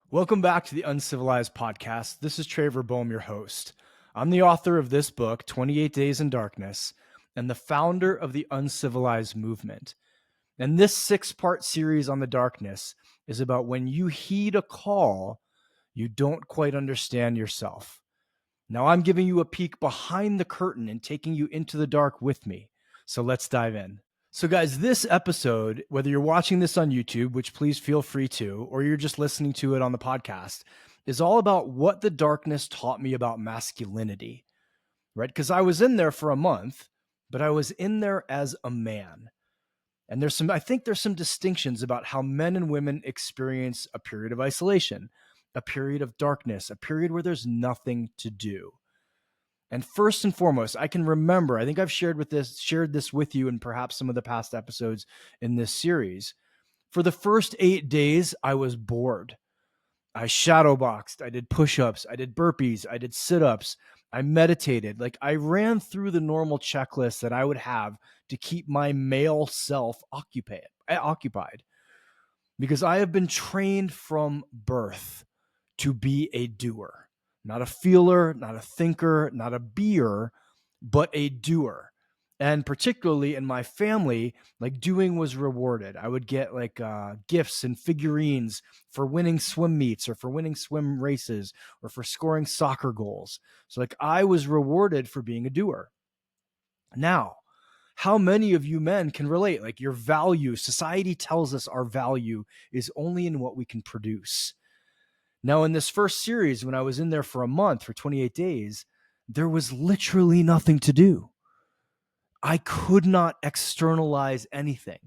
Welcome back to the Uncivilized podcast. This is Traver, Boehm, your host. I'm the author of this book, 28 Days in Darkness, and the founder of the Uncivilized movement. And this 6-part series on the darkness is about when you heed a call, you don't quite understand yourself. Now I'm giving you a peek behind the curtain and taking you into the dark with me. So let's dive in. So, guys, this episode, whether you're watching this on YouTube, which please feel free to, or you're just listening to it on the podcast, is all about what the darkness taught me about masculinity, right? Because I was in there for a month, but I was in there as a man. And I think there's some distinctions about how men and women experience a period of isolation, a period of darkness, a period where there's nothing to do. And first and foremost, I can remember, I think I've shared this with you in perhaps some of the past episodes in this series. For the first 8 days, I was bored. I shadowboxed, I did push-ups, I did burpees, I did sit-ups, I meditated. Like I ran through the normal checklist that I would have to keep my male self occupied. Because I have been trained from birth to be a doer, not a feeler, not a thinker, not a beer, but a doer. And particularly in my family, like doing was rewarded. I would get like gifts and figurines for winning swim meets or for winning swim races or for scoring soccer goals. So like I was rewarded for being a doer. Now, how many of you men can relate? Like your value, society tells us our value is only in what we can produce. Now, in this first series, when I was in there for a month, for 28 days, there was literally nothing to do. I could not externalize anything.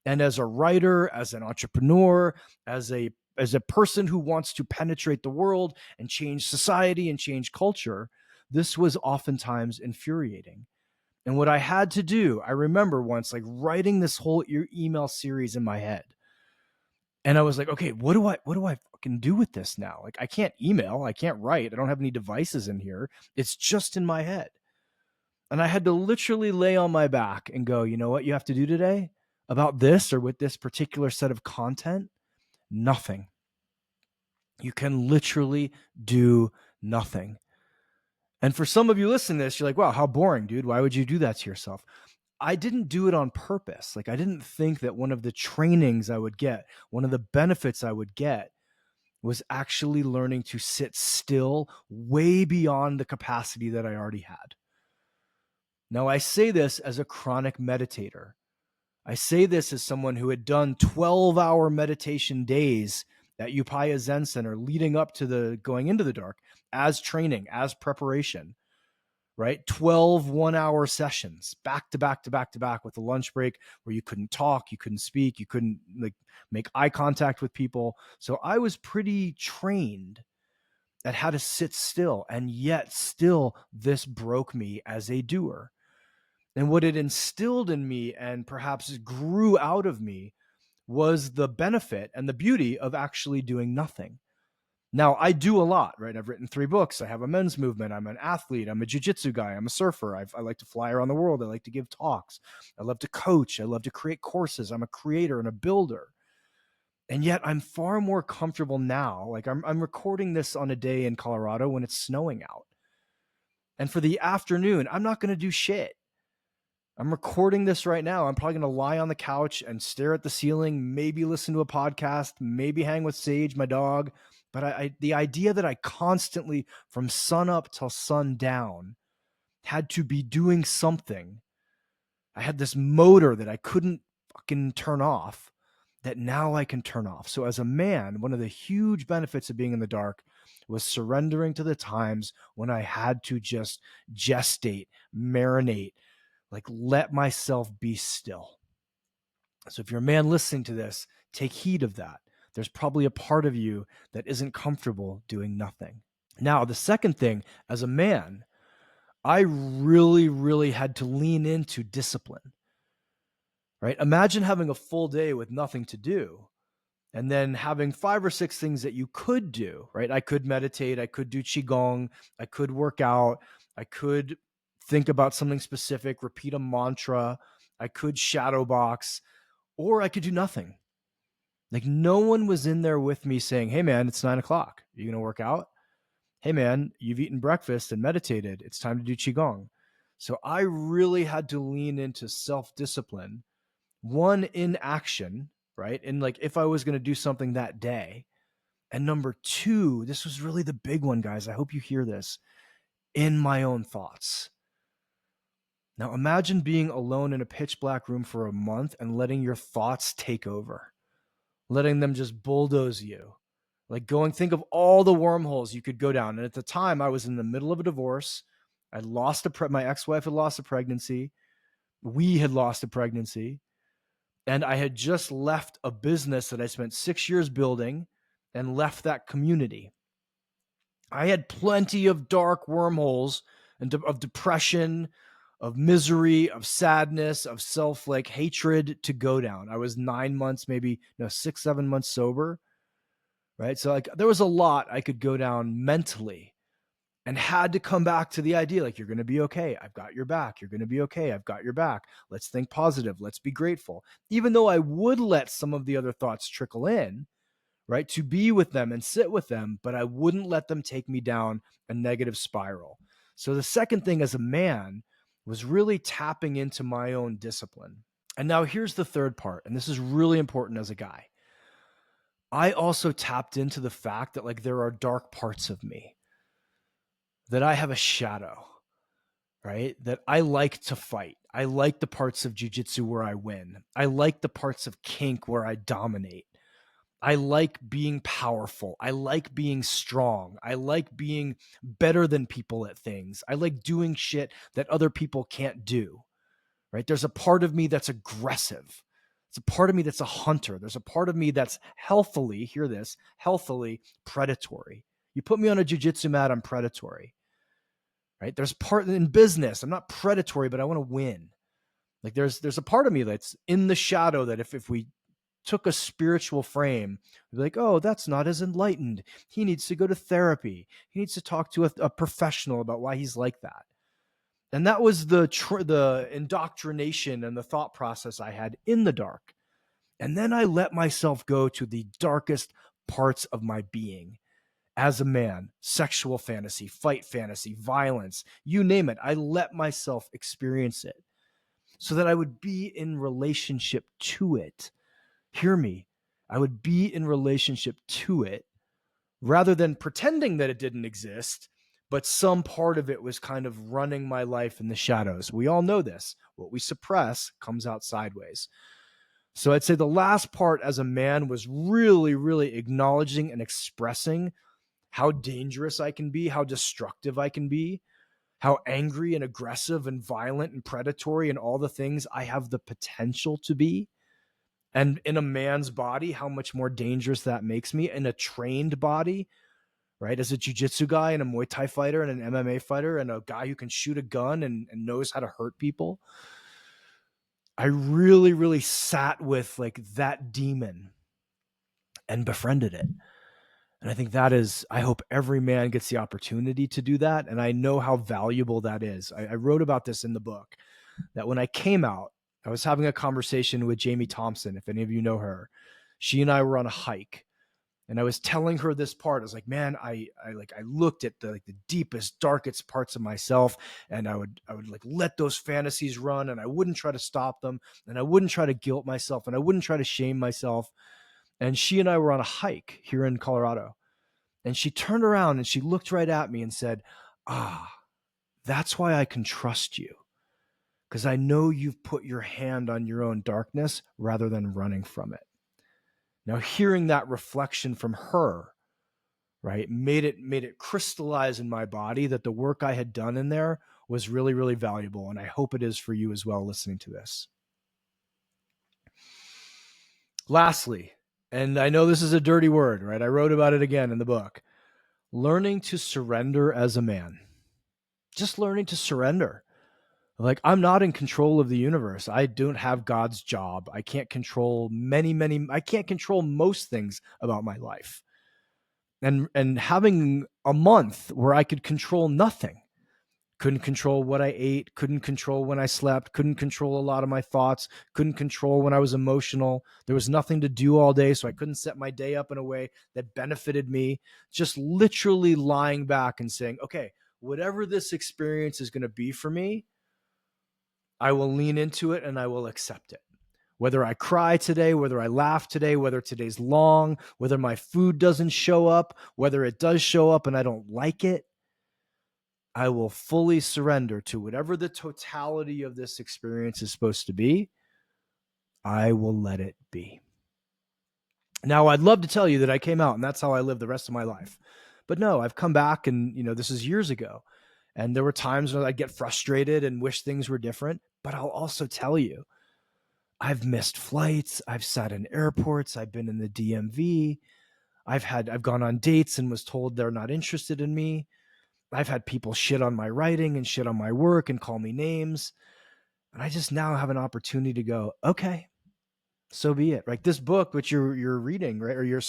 And as a writer, as an entrepreneur, as a person who wants to penetrate the world and change society and change culture, this was oftentimes infuriating. And what I had to do, I remember once like writing this whole email series in my head. And I was like, okay, what do I fucking do with this now? Like I can't email, I can't write, I don't have any devices in here. It's just in my head. And I had to literally lay on my back and go, you know what you have to do today about this or with this particular set of content? Nothing. You can literally do nothing. And for some of you listening to this, you're like, wow, how boring, dude. Why would you do that to yourself? I didn't do it on purpose. Like I didn't think that one of the trainings I would get, one of the benefits I would get was actually learning to sit still way beyond the capacity that I already had. Now, I say this as a chronic meditator. I say this as someone who had done 12-hour meditation days at Upaya Zen Center leading up to the going into the dark as training, as preparation, right? 12 one-hour sessions back to back to back to back with a lunch break where you couldn't talk, you couldn't speak, you couldn't like make eye contact with people. So I was pretty trained at how to sit still, and yet still this broke me as a doer. And what it instilled in me and perhaps grew out of me was the benefit and the beauty of actually doing nothing. Now, I do a lot, right? I've written 3 books. I have a men's movement. I'm an athlete. I'm a jiu-jitsu guy. I'm a surfer. I like to fly around the world. I like to give talks. I love to coach. I love to create courses. I'm a creator and a builder. And yet I'm far more comfortable now. Like I'm recording this on a day in Colorado when it's snowing out. And for the afternoon, I'm not going to do shit. I'm recording this right now. I'm probably going to lie on the couch and stare at the ceiling, maybe listen to a podcast, maybe hang with Sage, my dog. But the idea that I constantly, from sun up till sundown, had to be doing something. I had this motor that I couldn't fucking turn off that now I can turn off. So as a man, one of the huge benefits of being in the dark was surrendering to the times when I had to just gestate, marinate, like let myself be still. So if you're a man listening to this, take heed of that. There's probably a part of you that isn't comfortable doing nothing. Now, the second thing, as a man, I really, really had to lean into discipline, right? Imagine having a full day with nothing to do and then having 5 or 6 things that you could do, right? I could meditate, I could do Qigong, I could work out, I could think about something specific, repeat a mantra, I could shadow box, or I could do nothing. Like no one was in there with me saying, hey man, it's 9 o'clock. Are you going to work out? Hey man, you've eaten breakfast and meditated. It's time to do Qigong. So I really had to lean into self-discipline, one in action, right? And like if I was going to do something that day. And number two, this was really the big one, guys. I hope you hear this, in my own thoughts. Now imagine being alone in a pitch black room for a month and letting your thoughts take over, letting them just bulldoze you. Like think of all the wormholes you could go down. And at the time I was in the middle of a divorce. I lost my ex-wife had lost a pregnancy. We had lost a pregnancy. And I had just left a business that I spent 6 years building and left that community. I had plenty of dark wormholes and of depression, of misery, of sadness, of hatred to go down. I was 9 months, 6, 7 months sober, right? So there was a lot I could go down mentally and had to come back to the idea, you're going to be okay. I've got your back. You're going to be okay. I've got your back. Let's think positive. Let's be grateful. Even though I would let some of the other thoughts trickle in, right, to be with them and sit with them, but I wouldn't let them take me down a negative spiral. So the second thing as a man was really tapping into my own discipline. And now here's the third part, and this is really important as a guy. I also tapped into the fact that there are dark parts of me, that I have a shadow, right? That I like to fight. I like the parts of jiu-jitsu where I win. I like the parts of kink where I dominate. I like being powerful. I like being strong. I like being better than people at things. I like doing shit that other people can't do, right? There's a part of me that's aggressive. It's a part of me that's a hunter. There's a part of me that's healthily predatory. You put me on a jiu-jitsu mat, I'm predatory, right? There's part in business. I'm not predatory, but I want to win. There's a part of me that's in the shadow that if we took a spiritual frame, we'd be like, oh, that's not as enlightened. He needs to go to therapy. He needs to talk to a professional about why he's like that. And that was the indoctrination and the thought process I had in the dark. And then I let myself go to the darkest parts of my being as a man: sexual fantasy, fight fantasy, violence, you name it. I let myself experience it so that I would be in relationship to it. Hear me. I would be in relationship to it rather than pretending that it didn't exist, but some part of it was kind of running my life in the shadows. We all know this. What we suppress comes out sideways. So I'd say the last part as a man was really, really acknowledging and expressing how dangerous I can be, how destructive I can be, how angry and aggressive and violent and predatory and all the things I have the potential to be. And in a man's body, how much more dangerous that makes me in a trained body, right? As a jiu-jitsu guy and a Muay Thai fighter and an MMA fighter and a guy who can shoot a gun and knows how to hurt people. I really, really sat with that demon and befriended it. And I think I hope every man gets the opportunity to do that. And I know how valuable that is. I wrote about this in the book, that when I came out, I was having a conversation with Jamie Thompson, if any of you know her. She and I were on a hike, and I was telling her this part. I was like, man, I looked at the deepest, darkest parts of myself, and I would let those fantasies run, and I wouldn't try to stop them, and I wouldn't try to guilt myself, and I wouldn't try to shame myself. And she and I were on a hike here in Colorado, and she turned around and she looked right at me and said, that's why I can trust you. Because I know you've put your hand on your own darkness rather than running from it. Now, hearing that reflection from her, right, made it crystallize in my body that the work I had done in there was really, really valuable. And I hope it is for you as well listening to this. Lastly, and I know this is a dirty word, right? I wrote about it again in the book. Learning to surrender as a man. Just learning to surrender. I'm not in control of the universe. I don't have God's job. I can't control I can't control most things about my life. And having a month where I could control nothing, Couldn't control what I ate, couldn't control when I slept, couldn't control a lot of my thoughts, couldn't control when I was emotional. There was nothing to do all day, so I couldn't set my day up in a way that benefited me. Just literally lying back and saying, okay, whatever this experience is going to be for me, I will lean into it and I will accept it. Whether I cry today, whether I laugh today, whether today's long, whether my food doesn't show up, whether it does show up and I don't like it, I will fully surrender to whatever the totality of this experience is supposed to be. I will let it be. Now, I'd love to tell you that I came out and that's how I live the rest of my life. But no, I've come back and, this is years ago. And there were times when I'd get frustrated and wish things were different. But I'll also tell you, I've missed flights. I've sat in airports. I've been in the DMV. I've gone on dates and was told they're not interested in me. I've had people shit on my writing and shit on my work and call me names. And I just now have an opportunity to go, okay, so be it. Like this book, which you're reading, right? Or you're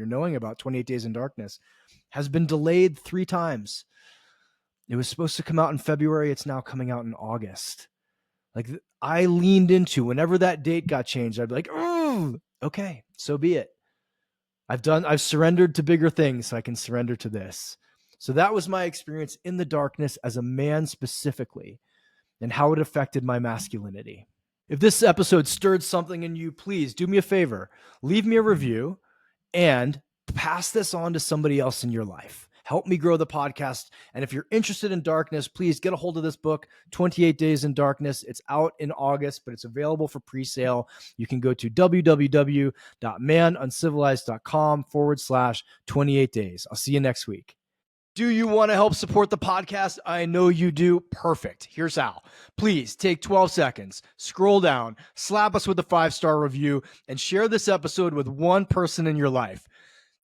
knowing about 28 Days in Darkness, has been delayed 3 times. It was supposed to come out in February. It's now coming out in August. Like I leaned into whenever that date got changed, I'd be like, oh, okay, so be it. I've surrendered to bigger things, so I can surrender to this. So that was my experience in the darkness as a man specifically and how it affected my masculinity. If this episode stirred something in you, please do me a favor, leave me a review and pass this on to somebody else in your life. Help me grow the podcast. And if you're interested in darkness, please get a hold of this book, 28 Days in Darkness. It's out in August, but it's available for pre-sale. You can go to www.manuncivilized.com/28 days. I'll see you next week. Do you want to help support the podcast? I know you do. Perfect. Here's how. Please take 12 seconds, scroll down, slap us with a 5-star review, and share this episode with one person in your life.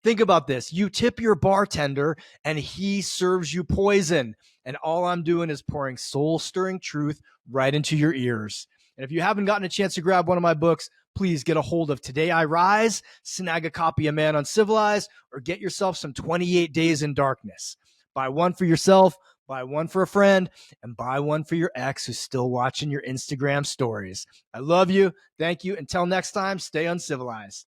Think about this. You tip your bartender and he serves you poison. And all I'm doing is pouring soul-stirring truth right into your ears. And if you haven't gotten a chance to grab one of my books, please get a hold of Today I Rise, snag a copy of Man Uncivilized, or get yourself some 28 Days in Darkness. Buy one for yourself, buy one for a friend, and buy one for your ex who's still watching your Instagram stories. I love you. Thank you. Until next time, stay uncivilized.